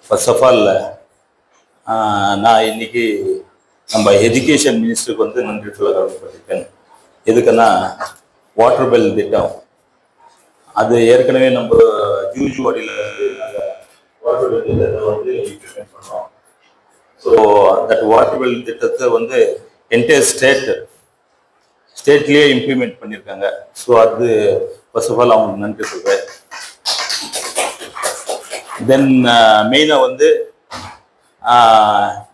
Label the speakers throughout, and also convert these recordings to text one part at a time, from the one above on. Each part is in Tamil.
Speaker 1: ஃபர்ஸ்ட் ஆஃப் ஆல் நான் இன்னைக்கு நம்ம எஜுகேஷன் மினிஸ்டருக்கு வந்து நன்றி சொல்ல கடமைப்பட்டிருக்கேன். எதுக்குன்னா வாட்டர் பெல் திட்டம் அது ஏற்கனவே நம்ம ஜூஜுவாடியில் வாட்டர் பெல் திட்டத்தை வந்து இம்ப்ளிமெண்ட் பண்ணோம். ஸோ தட் வாட்டர் பெல் திட்டத்தை வந்து என்டையர் ஸ்டேட்லேயே இம்ப்ளிமெண்ட் பண்ணியிருக்காங்க. ஸோ அது ஃபர்ஸ்ட் ஆஃப் ஆல் அவங்களுக்கு நன்றி சொல்கிறேன். தென் மெயினாக வந்து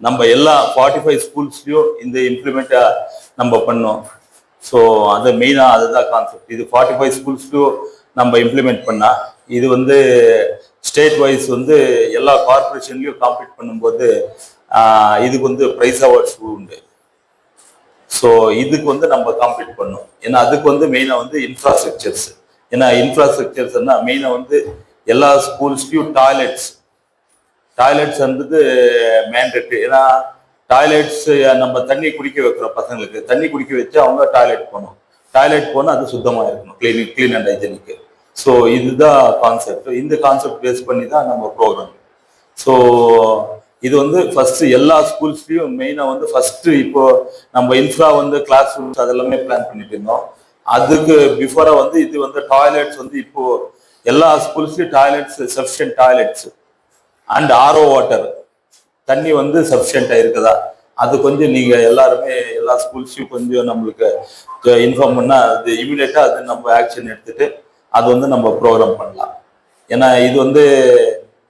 Speaker 1: நம்ம எல்லா 45 ஸ்கூல்ஸ்லையும் இந்த இம்ப்ளிமெண்ட்டாக நம்ம பண்ணோம். ஸோ அது மெயினாக அதுதான் கான்செப்ட். இது 45 ஸ்கூல்ஸ்லையும் நம்ம இம்ப்ளிமெண்ட் பண்ணால் இது வந்து ஸ்டேட் வைஸ் வந்து எல்லா கார்பரேஷன்லையும் காம்பீட் பண்ணும்போது இதுக்கு வந்து ப்ரைஸ் அவார்ட்ஸ் உண்டு. ஸோ இதுக்கு வந்து நம்ம காம்பீட் பண்ணோம். ஏன்னா அதுக்கு வந்து மெயினாக வந்து இன்ஃப்ராஸ்ட்ரக்சர்ஸ். ஏன்னா இன்ஃப்ராஸ்ட்ரக்சர்ஸ்னா மெயினாக வந்து எல்லா ஸ்கூல்ஸ்லையும் டாய்லெட்ஸ் வந்து மேண்டேட்ரி. ஏன்னா டாய்லெட்ஸ் நம்ம தண்ணி குடிக்க வைக்கிறோம், பசங்களுக்கு தண்ணி குடிக்க வச்சு அவங்க டாய்லெட் போகணும், அது சுத்தமாக இருக்கணும், கிளீன் அண்ட் ஹைஜெனிக். ஸோ இதுதான் கான்செப்ட். இந்த கான்செப்ட் பேஸ் பண்ணி தான் நம்ம ப்ரோக்ராம். ஸோ இது வந்து ஃபர்ஸ்ட் எல்லா ஸ்கூல்ஸ்லையும் மெயினாக வந்து ஃபர்ஸ்ட் இப்போ நம்ம இன்ஃப்ரா வந்து கிளாஸ் ரூம்ஸ் அதெல்லாமே பிளான் பண்ணிட்டு இருந்தோம். அதுக்கு பிஃபோரா வந்து இது வந்து டாய்லெட்ஸ் வந்து இப்போ எல்லா ஸ்கூல்ஸ்லையும் sufficient toilets and RO water தண்ணி வந்து சஃபிஷியண்டா இருக்குதா அது கொஞ்சம் நீங்க எல்லாருமே எல்லா ஸ்கூல்ஸையும் கொஞ்சம் நம்மளுக்கு இன்ஃபார்ம் பண்ணா அது இமீடியட்டா அது நம்ம ஆக்ஷன் எடுத்துட்டு அது வந்து நம்ம ப்ரோக்ராம் பண்ணலாம். ஏன்னா இது வந்து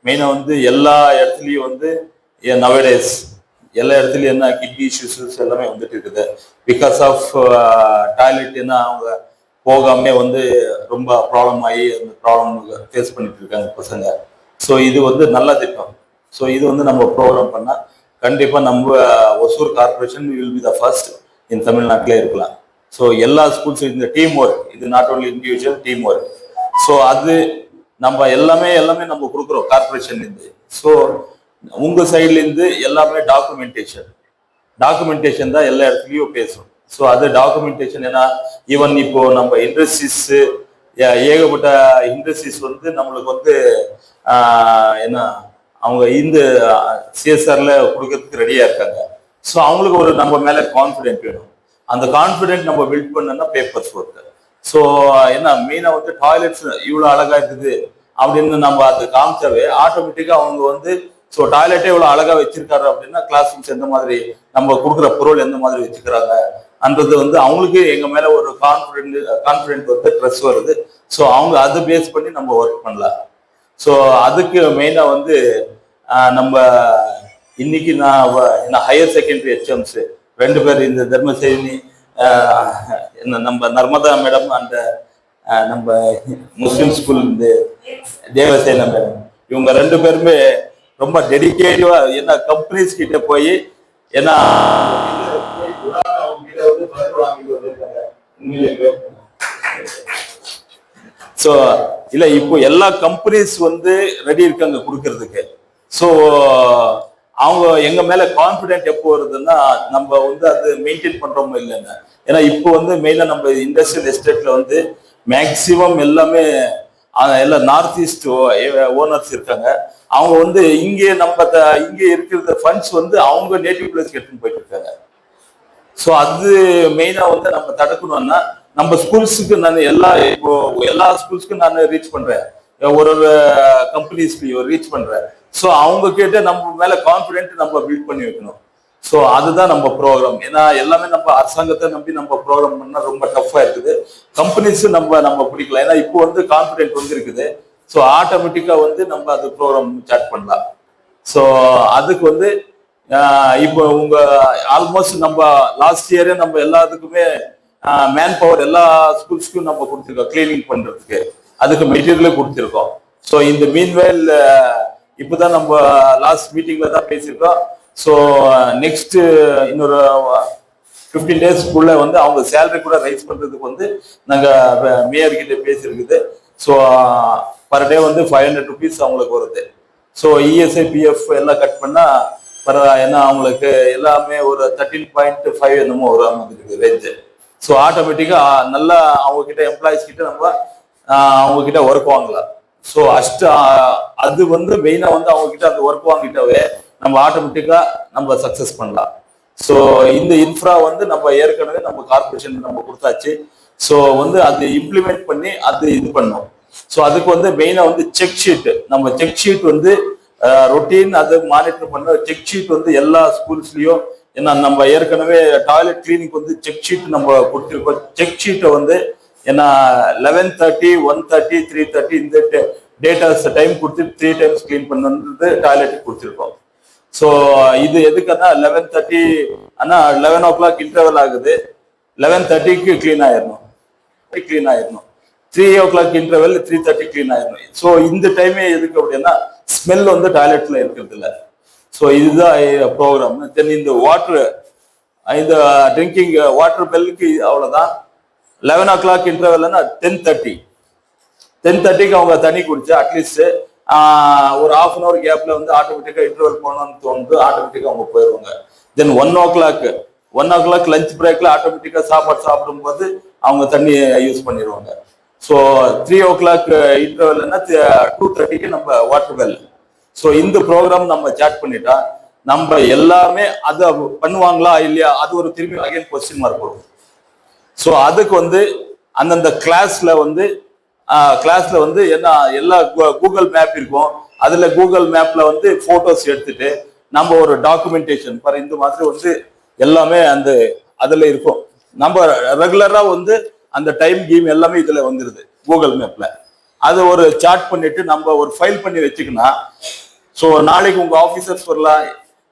Speaker 1: மெயினா வந்து எல்லா இடத்துலையும் வந்து நவடேஸ் எல்லா இடத்துலையும் என்ன கிட்னி இஷ்யூஸ் எல்லாமே வந்துட்டு இருக்குது. பிகாஸ் ஆஃப் டாய்லெட் என்ன அவங்க போகாம வந்து ரொம்ப ப்ராப்ளம் ஆகி அந்த ப்ராப்ளம் ஃபேஸ் பண்ணிட்டு இருக்காங்க பசங்க. ஸோ இது வந்து நல்ல திட்டம். ஸோ இது வந்து நம்ம ப்ரோக்ராம் பண்ணால் கண்டிப்பாக நம்ம Hosur corporation will be the first in தமிழ்நாட்டிலே இருக்கலாம். ஸோ எல்லா ஸ்கூல்ஸும் இந்த டீம் ஒர்க், இது not only individual team work. So அது நம்ம எல்லாமே நம்ம கொடுக்குறோம் கார்பரேஷன்லேருந்து. ஸோ உங்கள் சைட்லேருந்து எல்லாமே டாக்குமெண்டேஷன் தான் எல்லா இடத்துலையும் பேசும். ஸோ அது டாக்குமெண்டேஷன். ஏன்னா ஈவன் இப்போ நம்ம இண்டஸ்ட்ரீஸ் ஏகப்பட்ட இண்டஸ்ட்ரீஸ் வந்து நம்மளுக்கு வந்து என்ன அவங்க இந்த சிஎஸ்ஆர்ல கொடுக்கறதுக்கு ரெடியா இருக்காங்க. ஸோ அவங்களுக்கு ஒரு நம்ம மேல கான்ஃபிடென்ட் வேணும். அந்த கான்ஃபிடென்ட் நம்ம பில்ட் பண்ணோம்னா பேப்பர்ஸ் ஒர்க். ஸோ என்ன மெயினா வந்து டாய்லெட்ஸ் இவ்வளோ அழகா இருக்குது அப்படின்னு நம்ம அது காமிச்சாவே ஆட்டோமேட்டிக்கா அவங்க வந்து ஸோ டாய்லெட்டே இவ்வளோ அழகா வச்சிருக்காரு அப்படின்னா கிளாஸ் ரூம்ஸ் எந்த மாதிரி நம்ம கொடுக்குற பொருள் எந்த மாதிரி வச்சுக்கிறாங்க அன்றது வந்து அவங்களுக்கு எங்க மேல ஒரு கான்ஃபிடென்ட் வந்து ட்ரெஸ் வருது. ஸோ அவங்க அதை பேஸ் பண்ணி நம்ம ஒர்க் பண்ணலாம். ஸோ அதுக்கு மெயினா வந்து நம்ம இன்னைக்கு நான் ஹையர் செகண்டரி HMs 2 பேர் இந்த தர்மசேனி நம்ம நர்மதா மேடம் அந்த நம்ம முஸ்லிம் ஸ்கூல் இந்த தேவசேனா மேடம் இவங்க 2 பேருமே ரொம்ப டெடிகேட்டிவா என்ன கம்பெனிஸ் கிட்ட போய் ஏன்னா ஸோ இல்ல இப்போ எல்லா கம்பெனிஸ் வந்து ரெடி இருக்காங்க கொடுக்கறதுக்கு. ஸோ அவங்க எங்க மேல கான்பிடென்ட் எப்போ வருதுன்னா நம்ம வந்து அது மெயின்டைன் பண்றோமோ இல்லைன்னு. ஏன்னா இப்போ வந்து மெயினா நம்ம இண்டஸ்ட்ரியல் எஸ்டேட்ல வந்து மேக்சிமம் எல்லாமே எல்லாம் நார்த் ஈஸ்ட் ஓனர்ஸ் இருக்காங்க. அவங்க வந்து இங்கே இருக்கிற ஃபண்ட்ஸ் வந்து அவங்க நேட்டிவ் பிளேஸ்க்கு எடுத்துன்னு போயிட்டு இருக்காங்க. ஸோ அது மெயினா வந்து நம்ம தடுக்கணும்னா நம்ம ஸ்கூல்ஸுக்கு நான் எல்லா ஸ்கூல்ஸ்க்கும் நான் ரீச் பண்றேன், ஒரு கம்பெனிஸ்லையும் ரீச் பண்றேன். ஸோ அவங்க கிட்ட நம்ம மேல கான்ஃபிடென்ட் நம்ம பில்ட் பண்ணி வைக்கணும். ஸோ அதுதான் நம்ம ப்ரோக்ராம். ஏன்னா எல்லாமே நம்ம அரசாங்கத்தை நம்பி நம்ம ப்ரோக்ராம் பண்ணா ரொம்ப டஃபா இருக்குது. கம்பெனிஸ் நம்ம பிடிக்கலாம். ஏன்னா இப்போ வந்து கான்ஃபிடென்ட் வந்து இருக்குது. ஸோ ஆட்டோமேட்டிக்கா வந்து நம்ம அது ப்ரோக்ராம் ஸ்டார்ட் பண்ணலாம். ஸோ அதுக்கு வந்து இப்போ உங்க ஆல்மோஸ்ட் நம்ம லாஸ்ட் இயரே நம்ம எல்லாத்துக்குமே மேன் பவர் எல்லா ஸ்கூல்ஸ்க்கும் நம்ம கொடுத்துருக்கோம் கிளீனிங் பண்றதுக்கு. அதுக்கு மெட்டீரியலே கொடுத்துருக்கோம். ஸோ இந்த மீன்வேல் இப்போதான் நம்ம லாஸ்ட் மீட்டிங்ல தான் பேசியிருக்கோம். ஸோ நெக்ஸ்ட் இன்னொரு 15 டேஸ்க்குள்ள வந்து அவங்க சேலரி கூட ரைஸ் பண்றதுக்கு வந்து நாங்க மேயர் கிட்ட பேசியிருக்குது. ஸோ பர் டே வந்து 500 rupees அவங்களுக்கு வருது. ஸோ ESI PF எல்லாம் கட் பண்ணா ஏன்னா அவங்களுக்கு எல்லாமே ஒரு 13.5 என்னமோ வரும் ரேஞ்சு. ஸோ ஆட்டோமேட்டிக்கா நல்லா அவங்க கிட்ட எம்ப்ளாயிஸ் கிட்ட நம்ம அவங்க கிட்ட ஒர்க் வாங்கலாம். ஸோ அது வந்து மெயினா வந்து அவங்க கிட்ட அந்த ஒர்க் வாங்கிட்டாவே நம்ம ஆட்டோமேட்டிக்கா நம்ம சக்சஸ் பண்ணலாம். ஸோ இந்த இன்ஃப்ரா வந்து நம்ம ஏற்கனவே நம்ம கார்பரேஷன் நம்ம கொடுத்தாச்சு. ஸோ வந்து அது இம்ப்ளிமெண்ட் பண்ணி அது இது பண்ணோம். ஸோ அதுக்கு வந்து மெயினா வந்து செக் ஷீட், நம்ம செக் ஷீட் வந்து ரொட்டீன் அதை மானிட்டர் பண்ண செக் ஷீட் வந்து எல்லா ஸ்கூல்ஸ்லயும், ஏன்னா நம்ம ஏற்கனவே டாய்லெட் கிளீனிக் வந்து செக் ஷீட் நம்ம கொடுத்துருக்கோம். செக் ஷீட்டை வந்து ஏன்னா 11:30, 1:30, 3:30 இந்த டேட்டாஸ் டைம் கொடுத்து 3 டைம்ஸ் கிளீன் பண்ணது டாய்லெட்டுக்கு கொடுத்துருக்கோம். ஸோ இது எதுக்குன்னா 11:30 ஆனா 11 o'clock இன்டர்வல் ஆகுது, 11:30க்கு கிளீன் ஆயிடணும், 3 o'clock இன்டர்வல் 3:30 கிளீன் ஆயிடணும். ஸோ இந்த டைமே எதுக்கு அப்படின்னா ஸ்மெல் வந்து டாய்லெட்ல இருக்கிறது இல்லை. ஸோ இதுதான் ப்ரோக்ராம். தென் இந்த வாட்டர், இந்த ட்ரிங்கிங் வாட்டர் பெல்லுக்கு அவ்வளோதான். 11 o'clock இன்டர்வல்னா 10:30க்கு அவங்க தண்ணி குடிச்சு அட்லீஸ்ட் ஒரு ½ hour கேப்ல வந்து ஆட்டோமேட்டிக்கா இன்டர்வல் போகணும்னு தோணுது, ஆட்டோமேட்டிக்கா அவங்க போயிடுவாங்க. தென் 1 o'clock லஞ்ச் பிரேக்ல ஆட்டோமேட்டிக்கா சாப்பாடு சாப்பிடும்போது அவங்க தண்ணி யூஸ் பண்ணிடுவாங்க. ஸோ 3 o'clock இன்டர்வல்னா 2:30க்கு நம்ம வாட்டர் பெல். ஸோ இந்த ப்ரோக்ராம் நம்ம சாட் பண்ணிட்டா நம்ம எல்லாமே அதை பண்ணுவாங்களா இல்லையா, அது ஒரு திரும்பி அகைன் கொஸ்டின் மார்க் வரும். ஸோ அதுக்கு வந்து அந்தந்த கிளாஸ்ல வந்து என்ன எல்லா கூகுள் மேப் இருக்கும், அதுல கூகுள் மேப்ல வந்து போட்டோஸ் எடுத்துட்டு நம்ம ஒரு டாக்குமெண்டேஷன் ஃபார் இந்த மாதிரி வந்து எல்லாமே அதுல இருக்கும். நம்ம ரெகுலரா வந்து அந்த டைம் கீம் எல்லாமே இதுல வந்துருது கூகுள் மேப்ல. அது ஒரு சார்ட் பண்ணிட்டு நம்ம ஒரு ஃபைல் பண்ணி வச்சுக்கணும். ஸோ நாளைக்கு உங்க ஆபீசர்ஸ் வரலாம்,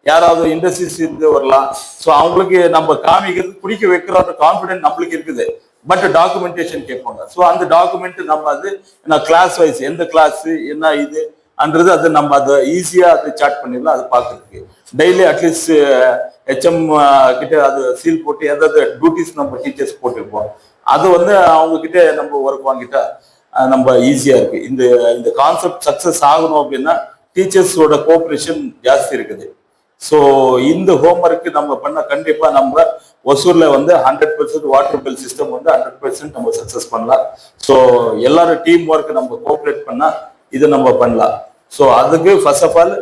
Speaker 1: யாராவது இண்டஸ்ட்ரீஸ் இருந்து வரலாம். ஸோ அவங்களுக்கு நம்ம காமிக்கிறது பிடிக்க வைக்கிற கான்பிடன்ட் நம்மளுக்கு இருக்குது. பட் டாக்குமெண்டேஷன் கேட்பாங்க. ஸோ அந்த டாக்குமெண்ட் நம்ம அது கிளாஸ் வைஸ் எந்த கிளாஸ் என்ன இதுன்றது அது நம்ம அதை ஈஸியா அது சார்ட் பண்ணிடலாம். அது பார்க்கறதுக்கு டெய்லி அட்லீஸ்ட் ஹெச்எம் கிட்ட அது சீல் போட்டு ஏதாவது டியூட்டிஸ் நம்ம டீச்சர்ஸ் போட்டுருப்போம். அது வந்து அவங்க கிட்ட நம்ம ஒர்க் வாங்கிட்டா நம்ம ஈஸியா இருக்கு. இந்த கான்செப்ட் சக்சஸ் ஆகணும் அப்படின்னா டீச்சர்ஸோட கோஆபரேஷன் ஜாஸ்தி இருக்குது. ஸோ இந்த ஹோம்ஒர்க் நம்ம பண்ண கண்டிப்பா நம்ம ஒசூர்ல வந்து 100% வாட்டர் பில் சிஸ்டம் வந்து 100% நம்ம சக்சஸ் பண்ணலாம். ஸோ எல்லாரும் டீம் ஒர்க் நம்ம கோஆபரேட் பண்ணா இது நம்ம பண்ணலாம். ஸோ அதுக்கு ஃபர்ஸ்ட் ஆஃப் ஆல்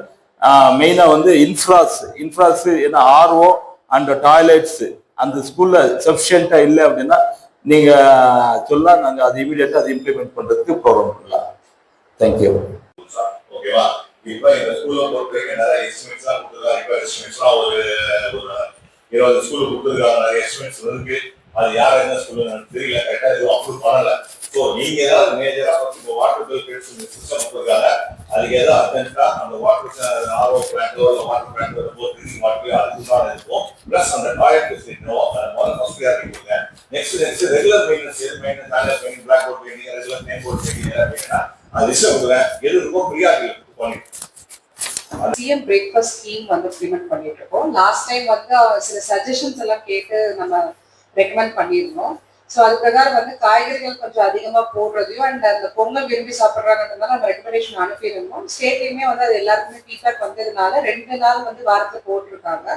Speaker 1: மெயினா வந்து இன்ஃப்ராஸ் ஏன்னா ஆர்ஓ அண்ட் டாய்லெட்ஸ் அந்த ஸ்கூல்ல சஃபிஷியண்டா இல்லை அப்படின்னா நீங்க சொல்லலாம், நாங்க அது இமீடியட்டா அதை இம்ப்ளிமெண்ட் பண்றதுக்கு ப்ரோக்ராம் பண்ணலாம். தேங்க்யூ.
Speaker 2: ஓகேவா? இப்ப இந்த ஸ்கூல்ல பொறுத்தவரைக்கும் நிறைய எஸ்டிமேட்ஸ்லாம் கொடுத்துருக்காங்க. இப்ப எஸ்டிமேட்ஸ்லாம் ஒரு 20 ஸ்கூலுக்கு கொடுத்துருக்காங்க. நிறைய எஸ்டிமேட்ஸ் இருக்கு. அது யார் என்ன ஸ்கூல்னு தெரியல, கரெக்டா எதுவும் அப்ரூவ் பண்ணல. ஸோ நீங்க ஏதாவது மேஜரா இப்போ வாட்டர் பில் சிஸ்டம் கொடுத்துருக்காங்க, அதுக்கு ஏதாவது அர்ஜென்ட்டா அந்த வாட்டர் ஆர்ஓ பிளான்டோ இல்லை வாட்டர் பிளான்டோ ட்ரிங்கிங் வாட்டர் அதுக்கு இருக்கும். பிளஸ் அந்த டாய்லெட் ஃபெசிலிட்டியும் ஃபர்ஸ்ட் ப்ரியாரிட்டி கொடுங்க. Next regular maintenance, toilet maintenance, blackboard painting, regular name board painting அப்படின்னா அது லிஸ்ட் கொடுங்க. எது இருக்கோ ப்ரியாரிட்டி பண்ணி
Speaker 3: சிஎம் பிரேக்ஃபாஸ்ட் ஸ்கீம் வந்து இம்ப்ளிமெண்ட் பண்ணிட்டு இருக்கோம். லாஸ்ட் டைம் வந்து சில சஜஷன்ஸ் எல்லாம் கேட்டு நம்ம ரெக்கமெண்ட் பண்ணியிருந்தோம். ஸோ அது பிரகாரம் வந்து காய்கறிகள் கொஞ்சம் அதிகமா போடுறதையும் அண்ட் அந்த பொங்கல் விரும்பி சாப்பிட்றாங்கன்றதுனால நம்ம ரெக்கமெண்டேஷன் அனுப்பியிருந்தோம். ஸ்டேட்லையுமே வந்து அது எல்லாருக்குமே ஃபீட்பேக் வந்ததுனால 2 நாள் வந்து வாரத்தில் போட்டிருக்காங்க.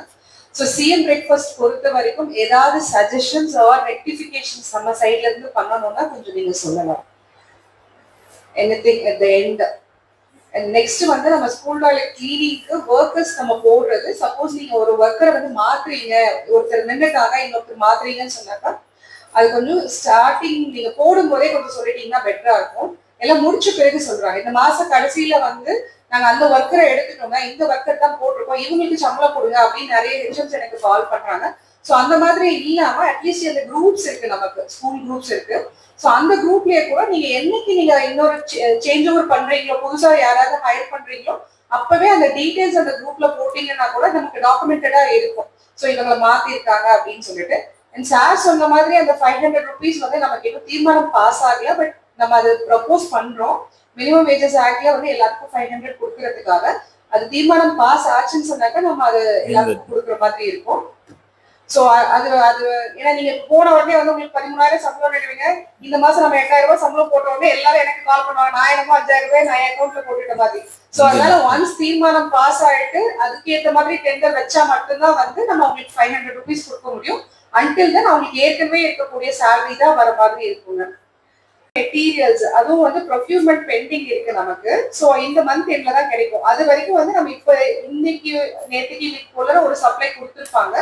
Speaker 3: ஸோ சிஎம் பிரேக்ஃபாஸ்ட் பொறுத்த வரைக்கும் ஏதாவது சஜஷன்ஸ் ஆர் ரெக்டிஃபிகேஷன்ஸ் நம்ம சைட்ல இருந்து பண்ணணும்னா கொஞ்சம் நீங்க சொல்லலாம். Anything at the end. Next வந்து நம்ம ஸ்கூல் டாய்லெட் கிளீனிங்க்கு ஒர்க்கர்ஸ் நம்ம போடுறது. சப்போஸ் நீங்க ஒரு ஒர்க்கரை வந்து மாத்துறீங்க, ஒருத்தர் நின்றுட்டாங்க இன்னொருத்தர் மாத்துறீங்கன்னு சொன்னாக்கா அது கொஞ்சம் ஸ்டார்டிங் நீங்க போடும் போதே கொஞ்சம் சொல்லிட்டீங்கன்னா பெட்டரா இருக்கும். எல்லாம் முடிச்ச பிறகு சொல்றாங்க, இந்த மாச கடைசியில வந்து நாங்க அந்த ஒர்க்கரை எடுத்துட்டோங்க, இந்த ஒர்க்கர் தான் போட்டிருக்கோம், இவங்களுக்கு சம்பளம் கொடுங்க அப்படின்னு நிறைய ஹெச்எம்ஸ் எனக்கு கால் பண்றாங்க. ஸோ அந்த மாதிரி இல்லாம அட்லீஸ்ட் அந்த குரூப்ஸ் இருக்கு, நமக்கு ஸ்கூல் குரூப்ஸ் இருக்கு. ஸோ அந்த குரூப்லயே கூட நீங்க என்னைக்கு நீங்க இன்னொரு சேஞ்ச் ஓவர் பண்றீங்களோ, புதுசா யாராவது ஹையர் பண்றீங்களோ அப்பவே அந்த டீடைல்ஸ் அந்த குரூப்ல போட்டீங்கன்னா கூட நமக்கு டாக்குமெண்டடா இருக்கும். ஸோ இவங்களை மாத்திருக்காங்க அப்படின்னு சொல்லிட்டு. அண்ட் சார் சொன்ன மாதிரி அந்த 500 rupees வந்து நமக்கு இன்னும் தீர்மானம் பாஸ் ஆகல. பட் நம்ம அது ப்ரப்போஸ் பண்றோம். மினிமம் வேஜஸ் ஆக்ட்ல வந்து எல்லாத்துக்கும் 500 கொடுக்கறதுக்காக. அது தீர்மானம் பாஸ் ஆச்சுன்னு சொன்னாக்க நம்ம அது எல்லாத்துக்கும் கொடுக்குற மாதிரி இருக்கும். ஸோ அது ஏன்னா நீங்க போன உடனே வந்து உங்களுக்கு 13,000 சம்பளம் நினைவீங்க, இந்த மாசம் நம்ம 8,000 ரூபாய் சம்பளம் போட்ட உடனே எல்லாரும் எனக்கு கால் பண்ணுவாங்க, நான் என்னமோ 5,000 ரூபாய் நான் அக்கௌண்ட்ல போட்டுட்ட மாதிரி. ஸோ அதனால ஒன்ஸ் தீர்மானம் பாஸ் ஆயிட்டு அதுக்கேற்ற மாதிரி டெண்டர் வச்சா மட்டும்தான் வந்து நம்ம அவங்களுக்கு 500 rupees கொடுக்க முடியும். அன்டில் தென் அவங்களுக்கு ஏற்கனவே இருக்கக்கூடிய சேலரி தான் வர மாதிரி இருக்குங்க. மெட்டீரியல்ஸ் அதுவும் வந்து ப்ரொக்யூர்மெண்ட் பெண்டிங் இருக்கு நமக்கு. ஸோ இந்த மந்த் எண்ட்ல தான் கிடைக்கும். அது வரைக்கும் வந்து நம்ம இப்போ இன்னைக்கு நேற்றுக்கு போல ஒரு சப்ளை கொடுத்துருப்பாங்க.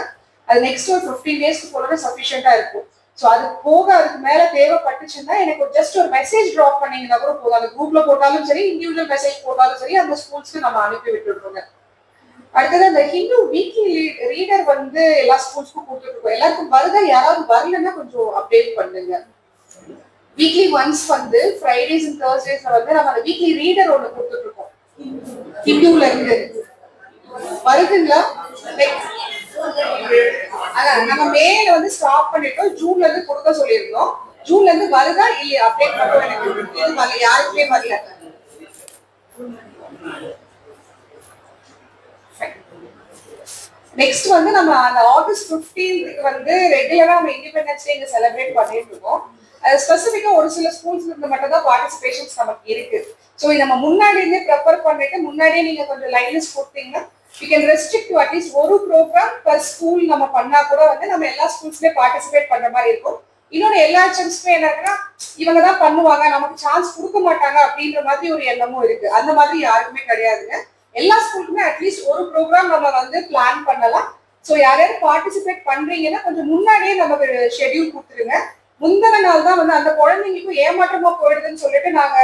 Speaker 3: அது நெக்ஸ்ட் ஒரு 15 டேஸ்க்கு போல சஃபிஷியண்டா இருக்கும். ஸோ அது போக அதுக்கு மேல தேவைப்பட்டுச்சுன்னா எனக்கு ஜஸ்ட் ஒரு மெசேஜ் ட்ராப் பண்ணீங்கன்னா கூட போதும். அந்த குரூப்ல போட்டாலும் சரி, இண்டிவிஜுவல் மெசேஜ் போட்டாலும் சரி, அந்த ஸ்கூல்ஸ்க்கு நம்ம அனுப்பி விட்டுருக்கோங்க. அடுத்தது அந்த ஹிந்து வீக்லி ரீடர் வந்து எல்லா ஸ்கூல்ஸ்க்கும் கொடுத்துட்டு இருக்கோம். எல்லாருக்கும் வருதா? யாராவது வரலன்னா கொஞ்சம் அப்டேட் பண்ணுங்க. வீக்லி ஒன்ஸ் வந்து ஃப்ரைடேஸ் அண்ட் தர்ஸ்டேஸ்ல வந்து நம்ம அந்த வீக்லி ரீடர் ஒன்று கொடுத்துட்டு இருக்கோம் ஹிந்துல இருந்து. வருதுங்களா? நம்ம மேல வந்து ஸ்டாப் பண்ணிட்டோம். ஜூன்ல இருந்து கொடுக்க சொல்லியிருந்தோம். ஜூன்ல இருந்து வருதா இல்லையா அப்டேட் மட்டும் எனக்கு யாருக்குமே வரல. நெக்ஸ்ட் வந்து நம்ம அந்த ஆகஸ்ட் 15க்கு வந்து ரெகுலரா நம்ம இண்டிபெண்டன்ஸ் டே இங்க செலிப்ரேட் பண்ணிட்டு இருக்கோம். ஸ்பெசிஃபிக்கா ஒரு சில ஸ்கூல்ஸ்ல இருந்து மட்டும் தான் பார்ட்டிசிபேஷன்ஸ் நமக்கு இருக்கு. ஸோ நம்ம முன்னாடி இருந்தே ப்ரிப்பேர் பண்ணிட்டு முன்னாடியே நீங்க கொஞ்சம் லைன்ஸ் கொடுத்தீங்கன்னா we can restrict to at least ஒரு ப்ரோக்ராம் பர் ஸ்கூல் நம்ம பண்ணா கூட வந்து நம்ம எல்லா ஸ்கூல்ஸ்லயே பார்ட்டிசிபேட் பண்ற மாதிரி இருக்கும். இன்னொரு எல்லா சான்ஸ்மே என்ன இருக்குன்னா இவங்க தான் பண்ணுவாங்க, நமக்கு சான்ஸ் கொடுக்க மாட்டாங்க அப்படின்ற மாதிரி ஒரு எண்ணமும் இருக்கு. அந்த மாதிரி யாருக்குமே கிடையாதுங்க. எல்லா ஸ்கூலுக்குமே அட்லீஸ்ட் ஒரு ப்ரோக்ராம் நம்ம வந்து பிளான் பண்ணலாம். ஸோ யாராவது பார்ட்டிசிபேட் பண்றீங்கன்னா கொஞ்சம் முன்னாடியே நமக்கு ஷெட்யூல் கொடுத்துருங்க. முந்தின நாள் தான் வந்து அந்த குழந்தைங்களுக்கும் ஏமாற்றமா போயிடுதுன்னு சொல்லிட்டு நாங்க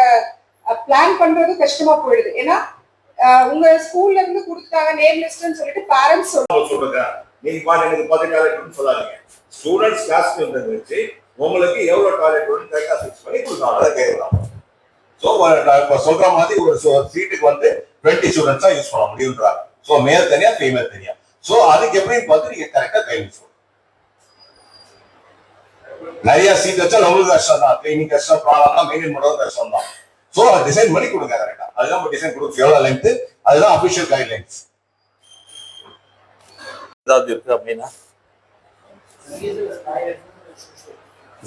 Speaker 3: பிளான் பண்றது கஷ்டமா போயிடுது. ஏன்னா உங்க ஸ்கூல்ல இருந்து கொடுத்தாங்க நேம் லிஸ்ட்னு சொல்லிட்டு பேரண்ட்ஸ்
Speaker 2: சொல்லுங்க. நீங்க பாருங்க எனக்கு 10 டாய்லெட்னு சொல்லாதீங்க. ஸ்டூடண்ட்ஸ் கிளாஸ்க்கு வந்தது வச்சு உங்களுக்கு எவ்வளவு டாய்லெட் வேணும் கரெக்டா ஃபிக்ஸ் பண்ணி கொடுக்கலாம். அதை கேட்கலாம். ஸோ இப்போ சொல்ற மாதிரி ஒரு சீட்டுக்கு வந்து 20 ஸ்டூடெண்ட்ஸா யூஸ் பண்ண முடியுன்றாங்க. ஸோ மேல் தனியா ஃபீமேல் தனியா. ஸோ அதுக்கு எப்படின்னு பார்த்து நீங்க கரெக்டா கைட் சொல்லணும். நிறைய சீட் வச்சா நம்மளுக்கு கஷ்டம் தான். கிளீனிங் கஷ்டம், ப்ராப்ளம்லாம் மெயின்டைன் பண்றது கஷ்டம் தான். ஸோ டிசைன் பண்ணி கொடுங்க கரெக்டா. அதுதான் நம்ம டிசைன் கொடுக்க எவ்வளவு லென்த், அதுதான் அபிஷியல் கைட்லைன்ஸ்.
Speaker 1: ஏதாவது இருக்கு அப்படின்னா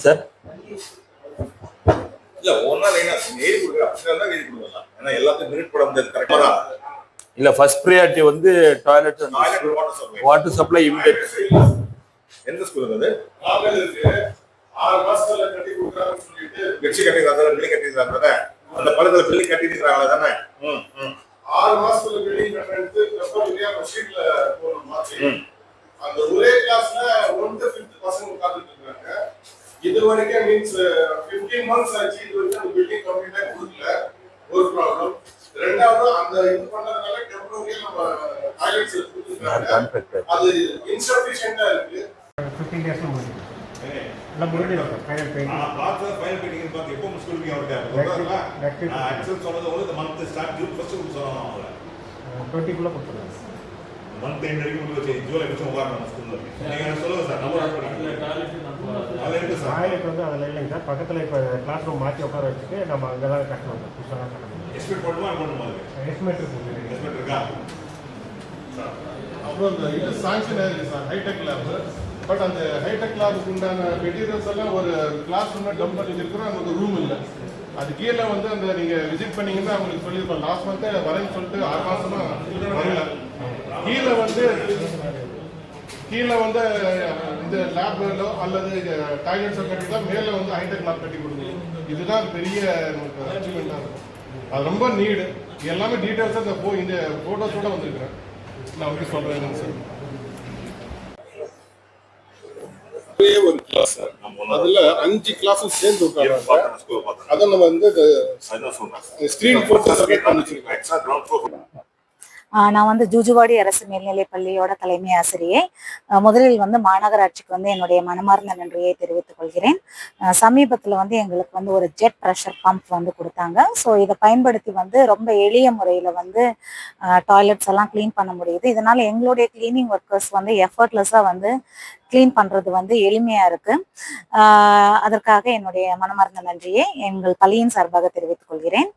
Speaker 1: சார்
Speaker 2: இல்ல ஒன்னா லைனா எழுதி கொடுங்க. அப்படின்னா எழுதி கொடுக்கலாம். ஏன்னா எல்லாத்தையும் மினிட் போட முடியாது. கரெக்டா
Speaker 1: இல்ல ஃபர்ஸ்ட் ப்ரியாரிட்டி வந்து டாய்லெட் வாட்டர் சப்ளை இமிடியேட்.
Speaker 2: எந்த ஸ்கூல் அது? 6 மாசத்துல கட்டி கொடுக்குறாங்கன்னு சொல்லிட்டு கட்சி கட்டிடுறாங்க, பில்டிங் கட்டிடுறாங்க. அந்த படத்துல பில்டிங் கட்டிடுறாங்களா தானே? 6 மாசத்துல பில்டிங் கட்டுறது அப்புறம் இல்லையா ஷீட்ல போடணும் மாதிரி. அந்த ஒரே கிளாஸ்ல 1 to 5th பசங்க உட்கார்ந்துட்டு இருக்காங்க. இது வரைக்கும் மீன்ஸ் 15 months ஆச்சு. இது வரைக்கும் அந்த பில்டிங் கம்ப்ளீட்டா கொடுக்கல. ஒரு ப்ராப்ளம். ரெண்டாவது அந்த இது பண்ணதுனால டெம்பரரியா நம்ம டாய்லெட்ஸ் கொடுத்துருக்காங்க. அது இன்சஃபிஷியன்ட்டா இருக்கு.
Speaker 4: 15 days முடிஞ்சு எல்லாம் முடிஞ்சிடும். ஃபைனல் பெயிண்டிங்
Speaker 2: பார்த்து ஃபைனல் பெயிண்டிங் பார்த்து எப்போ ஸ்கூலுக்கு அவர்கிட்ட ஆக்சுவல் சொன்னது வந்து மந்த் ஸ்டார்ட் ஜூன் ஃபர்ஸ்ட் சொன்னாங்க. அவங்கள
Speaker 4: 20க்குள்ள கொடுத்துருவாங்க.
Speaker 2: மந்த் எண்ட் வரைக்கும் வச்சு ஜூலை வச்சு உட்காரணும் ஸ்கூல்ல. நீங்க சொல்லுங்க சார். நம்ம
Speaker 4: டாய்லெட் வந்து அதில் இல்லைங்க சார். பக்கத்தில் இப்போ கிளாஸ் ரூம் மாற்றி உட்கார வச்சுட்டு நம்ம அங்கே தான் கட்டணும். புதுசாக தான் கட்டணும்.
Speaker 2: எஸ்டிமேட் போடுமா போடணுமா?
Speaker 4: எஸ்டிமேட் இருக்கு.
Speaker 2: எஸ்டிமேட் இருக்கா?
Speaker 5: அப்புறம் இந்த இது சாங்ஷன் ஆயிருக்கு சார் ஹைடெக் லேப். பட் அந்த ஹைடெக் லேபுக்கு உண்டான மெட்டீரியல்ஸ் எல்லாம் ஒரு கிளாஸ் ரூம்ல டம்ப் பண்ணி இருக்கிறோம். அங்கே ஒரு ரூம் இல்லை. அது கீழே வந்து அந்த நீங்கள் விசிட் பண்ணீங்கன்னா அவங்களுக்கு சொல்லியிருக்கோம். லாஸ்ட் மந்த்தே வரேன்னு சொல்லிட்டு 6 மாசமா வரல. கீழே வந்து இந்த லேப்லோ அல்லது டாய்லெட்ஸோ கட்டி தான் மேலே வந்து ஹைடெக் லேப் கட்டி கொடுக்கணும். இதுதான் பெரிய நமக்கு அச்சீவ்மெண்ட்டாக இருக்கும். அது ரொம்ப நீடு. எல்லாமே டீட்டெயில்ஸாக இந்த ஃபோட்டோஸோட வந்துருக்கிறேன். நான் வந்து சொல்கிறேன் சார். ஒரு கிளாஸ் அதுல 5 கிளாஸும் சேர்ந்து உட்கார்றாங்க. அதை நம்ம வந்து ஸ்கிரீன் போட்டு செப்பரேட் பண்ணி வச்சிருக்கோம்.
Speaker 6: நான் வந்து ஜூஜுவாடி அரசு மேல்நிலைப் பள்ளியோட தலைமை ஆசிரியை. முதலில் வந்து மாநகராட்சிக்கு வந்து என்னுடைய மனமார்ந்த நன்றியை தெரிவித்துக் கொள்கிறேன். சமீபத்தில் வந்து எங்களுக்கு வந்து ஒரு ஜெட் ப்ரெஷர் பம்ப் வந்து கொடுத்தாங்க. ஸோ இதை பயன்படுத்தி வந்து ரொம்ப எளிய முறையில் வந்து டாய்லெட்ஸ் எல்லாம் க்ளீன் பண்ண முடியுது. இதனால எங்களுடைய கிளீனிங் ஒர்க்கர்ஸ் வந்து எஃபர்ட்லெஸ்ஸாக வந்து க்ளீன் பண்ணுறது வந்து எளிமையாக இருக்குது. அதற்காக என்னுடைய மனமார்ந்த நன்றியை எங்கள் பள்ளியின் சார்பாக தெரிவித்துக் கொள்கிறேன்.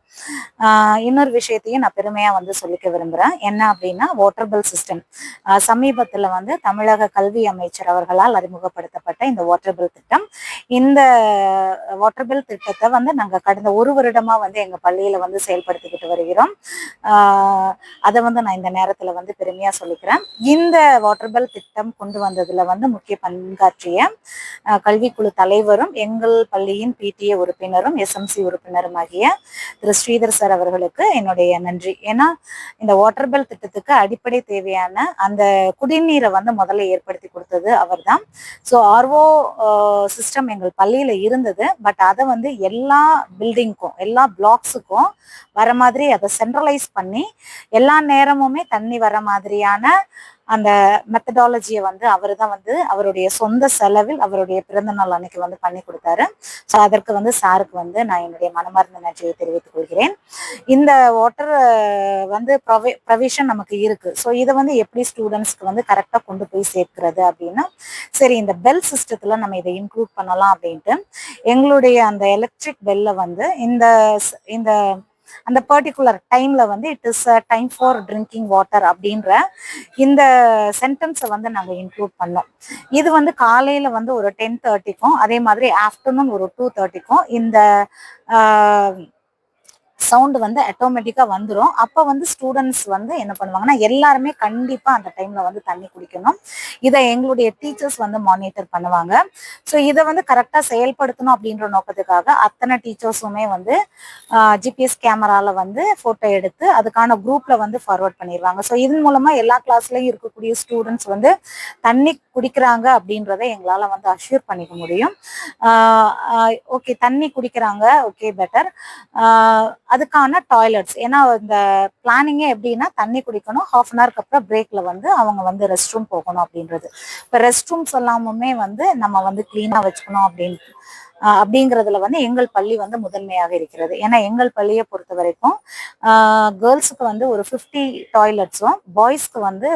Speaker 6: இன்னொரு விஷயத்தையும் நான் பெருமையாக வந்து சொல்லிக்க விரும்புகிறேன். என்ன அப்படின்னா வாட்டர் பில் சிஸ்டம். சமீபத்தில் வந்து தமிழக கல்வி அமைச்சர் அவர்களால் அறிமுகப்படுத்தப்பட்ட இந்த வாட்டர் பில் திட்டம். இந்த வாட்டர் பில் திட்டத்தை வந்து நாங்கள் கடந்த 1 வருடமாக வந்து எங்கள் பள்ளியில் வந்து செயல்படுத்திக்கிட்டு வருகிறோம். அதை வந்து நான் இந்த நேரத்தில் வந்து பெருமையாக சொல்லிக்கிறேன். இந்த வாட்டர் பில் திட்டம் கொண்டு வந்ததில் வந்து முக்கிய பங்காற்றிய கல்விக்குழு தலைவரும் எங்கள் பள்ளியின் PTA உறுப்பினரும் SMC உறுப்பினரும் ஆகிய திரு ஸ்ரீதர் சார் அவர்களுக்கு என்னுடைய நன்றி. ஏன்னா இந்த வாட்டர் பெல் திட்டத்துக்கு அடிப்படை தேவையான அந்த குடிநீரை வந்து முதல்ல ஏற்படுத்தி கொடுத்தது அவர் தான். ஸோ RO சிஸ்டம் எங்கள் பள்ளியில இருந்தது. பட் அதை வந்து எல்லா பில்டிங்க்கும் எல்லா பிளாக்ஸுக்கும் வர மாதிரி அதை சென்ட்ரலைஸ் பண்ணி எல்லா நேரமுமே தண்ணி வர மாதிரியான அந்த மெத்தடாலஜியை வந்து அவர் தான் வந்து அவருடைய சொந்த செலவில் அவருடைய பிறந்த நாள் அன்னைக்கு வந்து பண்ணி கொடுத்தாரு. ஸோ அதற்கு வந்து சாருக்கு வந்து நான் என்னுடைய மனமார்ந்த நன்றியை தெரிவித்துக் கொள்கிறேன். இந்த வாட்டர் வந்து ப்ரொவிஷன் நமக்கு இருக்கு. ஸோ இதை வந்து எப்படி ஸ்டூடெண்ட்ஸ்க்கு வந்து கரெக்டாக கொண்டு போய் சேர்க்கிறது அப்படின்னா, சரி இந்த பெல் சிஸ்டத்துல நம்ம இதை இன்க்ளூட் பண்ணலாம் அப்படின்ட்டு எங்களுடைய அந்த எலக்ட்ரிக் பெல்ல வந்து இந்த அந்த பர்டிகுலர் டைம்ல வந்து it is time for drinking water அப்படின்ற இந்த சென்டென்ஸை வந்து நாங்கள் இன்க்ளூட் பண்ணோம். இது வந்து காலையில வந்து ஒரு 10:30க்கும் அதே மாதிரி ஆஃப்டர்நூன் ஒரு 2:30க்கும் இந்த சவுண்டு வந்து ஆட்டோமேட்டிக்கா வந்துடும். அப்போ வந்து ஸ்டூடெண்ட்ஸ் வந்து என்ன பண்ணுவாங்கன்னா எல்லாருமே கண்டிப்பா அந்த டைம்ல வந்து தண்ணி குடிக்கணும். இதை எங்களுடைய டீச்சர்ஸ் வந்து மானிட்டர் பண்ணுவாங்க. ஸோ இதை வந்து கரெக்டா செயல்படுத்தணும் அப்படின்ற நோக்கத்துக்காக அத்தனை டீச்சர்ஸுமே வந்து GPS கேமரால வந்து போட்டோ எடுத்து அதுக்கான குரூப்ல வந்து ஃபார்வர்ட் பண்ணிடுவாங்க. ஸோ இதன் மூலமா எல்லா கிளாஸ்லயும் இருக்கக்கூடிய ஸ்டூடெண்ட்ஸ் வந்து தண்ணி குடிக்கிறாங்க அப்படின்றத எங்களால வந்து அஷ்யூர் பண்ணிக்க முடியும். ஓகே தண்ணி குடிக்கிறாங்க, ஓகே பெட்டர். அதுக்கான டாய்லெட்ஸ், ஏன்னா இந்த பிளானிங்கே எப்படின்னா தண்ணி குடிக்கணும், 1/2 அன் ஹவருக்கு அப்புறம் பிரேக்ல வந்து அவங்க வந்து ரெஸ்ட் ரூம் போகணும் அப்படின்றது. இப்போ ரெஸ்ட் ரூம்ஸ் எல்லாமுமே வந்து நம்ம வந்து கிளீனா வச்சுக்கணும் அப்படிங்கிறதுல வந்து எங்கள் பள்ளி வந்து முதன்மையாக இருக்கிறது. ஏன்னா எங்கள் பள்ளியை பொறுத்த வரைக்கும் கேர்ள்ஸுக்கு வந்து ஒரு 50 டாய்லெட்ஸும் பாய்ஸ்க்கு வந்து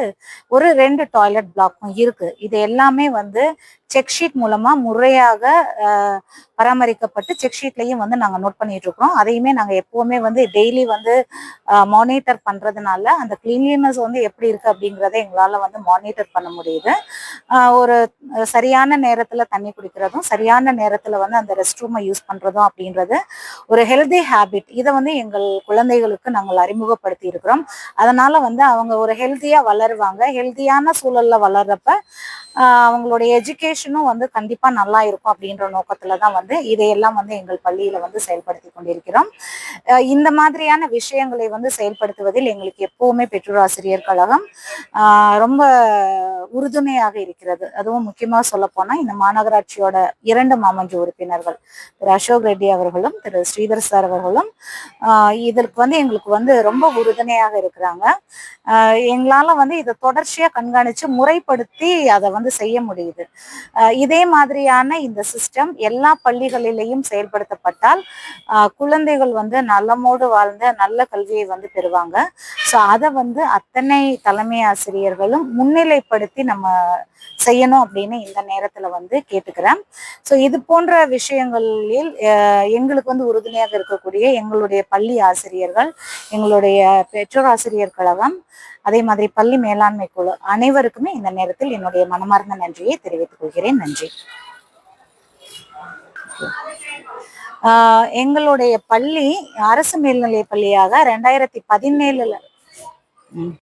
Speaker 6: ஒரு 2 டாய்லெட் பிளாக்கும் இருக்கு. இது எல்லாமே வந்து செக் ஷீட் மூலமா முறையாக பராமரிக்கப்பட்டு செக் ஷீட்லையும் வந்து நாங்கள் நோட் பண்ணிட்டு இருக்கிறோம். அதையுமே நாங்கள் எப்பவுமே வந்து டெய்லி வந்து மானிட்டர் பண்றதுனால அந்த கிளீன்லினஸ் வந்து எப்படி இருக்கு அப்படிங்கிறத எங்களால் வந்து மானிட்டர் பண்ண முடியுது. ஒரு சரியான நேரத்துல தண்ணி குடிக்கிறதும் சரியான நேரத்துல வந்து அந்த ரெஸ்ட் ரூமை யூஸ் பண்றதும் அப்படின்றது ஒரு ஹெல்தி ஹேபிட். இதை வந்து எங்கள் குழந்தைகளுக்கு நாங்கள் அறிமுகப்படுத்தி இருக்கிறோம். அதனால வந்து அவங்க ஒரு ஹெல்த்தியா வளருவாங்க. ஹெல்த்தியான சூழல்ல வளர்றப்ப அவங்களுடைய எஜுகேஷனும் வந்து கண்டிப்பா நல்லா இருக்கும் அப்படின்ற நோக்கத்துலதான் வந்து இதையெல்லாம் வந்து எங்கள் பள்ளியில வந்து செயல்படுத்தி கொண்டிருக்கிறோம். இந்த மாதிரியான விஷயங்களை வந்து செயல்படுத்துவதில் எங்களுக்கு எப்பவுமே பெற்றோர் ஆசிரியர் கழகம் ரொம்ப உறுதுணையாக இருக்கிறது. அதுவும் முக்கியமா சொல்ல போனா இந்த மாநகராட்சியோட 2 மாமன்ற உறுப்பினர்கள் திரு அசோக் ரெட்டி அவர்களும் திரு ஸ்ரீதர் சார் அவர்களும் இதற்கு வந்து எங்களுக்கு வந்து ரொம்ப உறுதுணையாக இருக்கிறாங்க. எங்களால வந்து இதை தொடர்ச்சியா கண்காணிச்சு முறைப்படுத்தி அதை வந்து செய்ய முடியுது. இதே மாதிரியான இந்த சிஸ்டம் எல்லா பள்ளிகளிலேயும் செயல்படுத்தப்பட்டால் குழந்தைகள் வந்து நலமோடு வாழ்ந்த நல்ல கல்வியை வந்து பெறுவாங்க. ஸோ அதை வந்து அத்தனை தலைமை ஆசிரியர்களும் முன்னிலைப்படுத்தி நம்ம செய்யணும் அப்படின்னு இந்த நேரத்துல வந்து கேட்டுக்கிறேன். ஸோ இது போன்ற விஷயங்களில் எங்களுக்கு வந்து உறுதுணையாக இருக்கக்கூடிய எங்களுடைய பள்ளி ஆசிரியர்கள், எங்களுடைய பெற்றோர் ஆசிரியர் கழகம், அதே மாதிரி பள்ளி மேலாண்மை குழு அனைவருக்குமே இந்த நேரத்தில் என்னுடைய மனமார்ந்த நன்றியை தெரிவித்துக் கொள்கிறேன். நன்றி. எங்களுடைய பள்ளி அரசு மேல்நிலை பள்ளியாக 2017